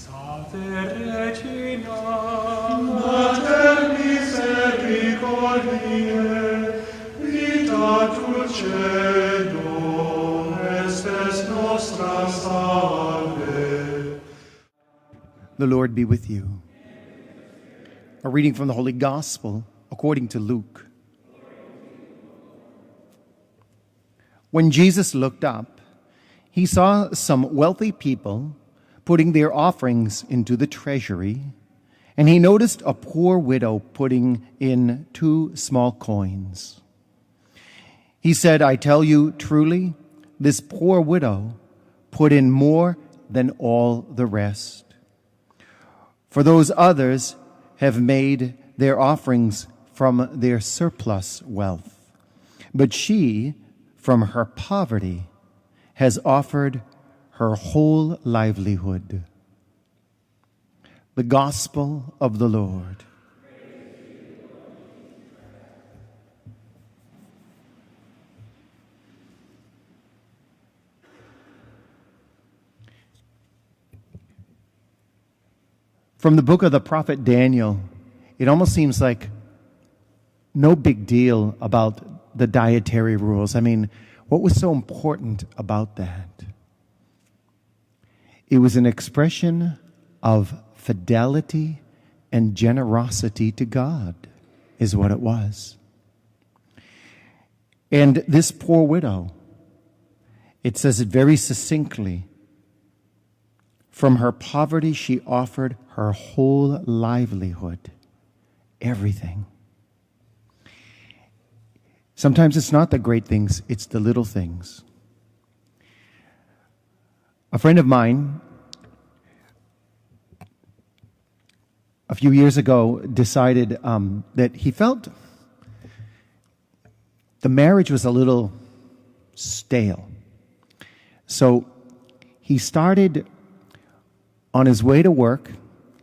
Salve Regina, Mater misericordiae, vita dulcedo, estes nostra salve. The Lord be with you. A reading from the Holy Gospel according to Luke. When Jesus looked up, he saw some wealthy people putting their offerings into the treasury, and he noticed a poor widow putting in 2 small coins. He said, "I tell you truly, this poor widow put in more than all the rest. For those others have made their offerings from their surplus wealth, but she, from her poverty, has offered her whole livelihood." The Gospel of the Lord. From the book of the prophet Daniel, it almost seems like no big deal about the dietary rules. I mean, what was so important about that? It was an expression of fidelity and generosity to God, is what it was. And this poor widow, it says it very succinctly, from her poverty she offered her whole livelihood, everything. Sometimes it's not the great things, it's the little things. A friend of mine, a few years ago, decided that he felt the marriage was a little stale. So he started, on his way to work,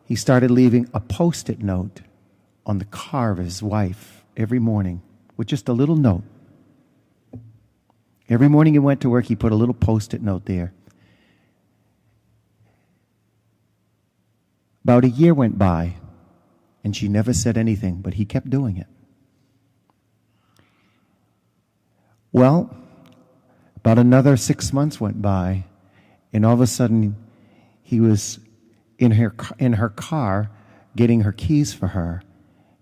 he started leaving a Post-it note on the car of his wife every morning, with just a little note. Every morning he went to work, he put a little Post-it note there. About a year went by, and she never said anything, but he kept doing it. Well, about another 6 months went by, and all of a sudden he was in her car getting her keys for her,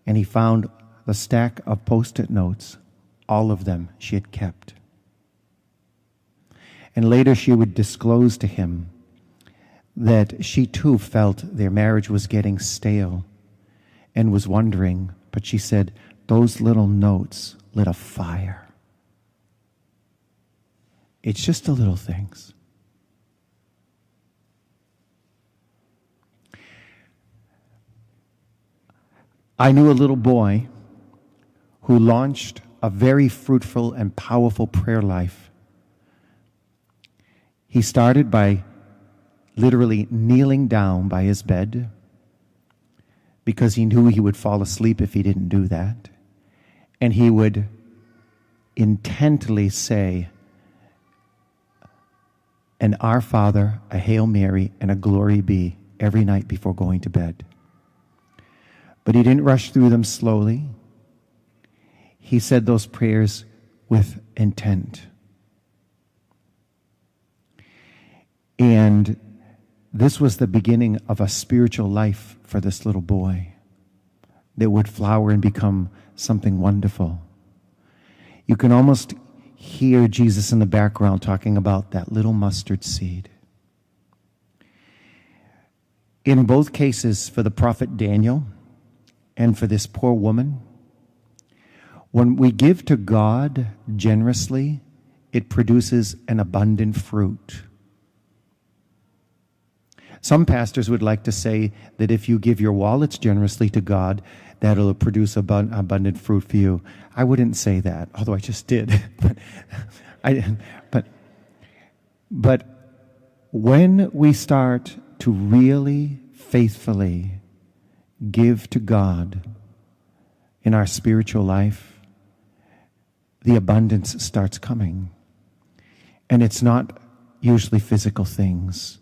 and he found the stack of Post-it notes, all of them she had kept. And later she would disclose to him that she too felt their marriage was getting stale and was wondering, but she said, those little notes lit a fire. It's just the little things. I knew a little boy who launched a very fruitful and powerful prayer life. He started by literally kneeling down by his bed because he knew he would fall asleep if he didn't do that. And he would intently say an Our Father, a Hail Mary, and a Glory Be every night before going to bed. But he didn't rush through them slowly. He said those prayers with intent. And this was the beginning of a spiritual life for this little boy that would flower and become something wonderful. You can almost hear Jesus in the background talking about that little mustard seed. In both cases, for the prophet Daniel and for this poor woman, when we give to God generously, it produces an abundant fruit. Some pastors would like to say that if you give your wallets generously to God, that'll produce abundant fruit for you. I wouldn't say that, although I just did. But when we start to really faithfully give to God in our spiritual life, the abundance starts coming. And it's not usually physical things.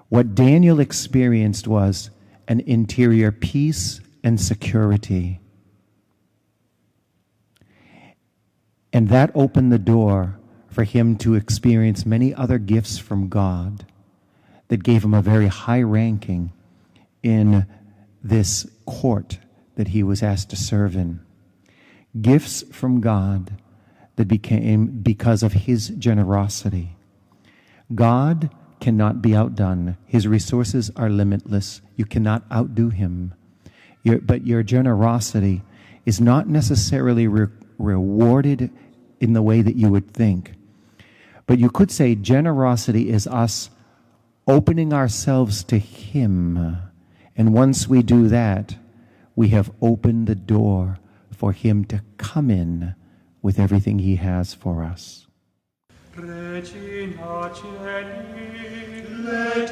What Daniel experienced was an interior peace and security. And that opened the door for him to experience many other gifts from God that gave him a very high ranking in this court that he was asked to serve in. Gifts from God that became because of his generosity. God cannot be outdone. His resources are limitless. You cannot outdo him. But your generosity is not necessarily rewarded in the way that you would think. But you could say generosity is us opening ourselves to him. And once we do that, we have opened the door for him to come in with everything he has for us. Regina Celi,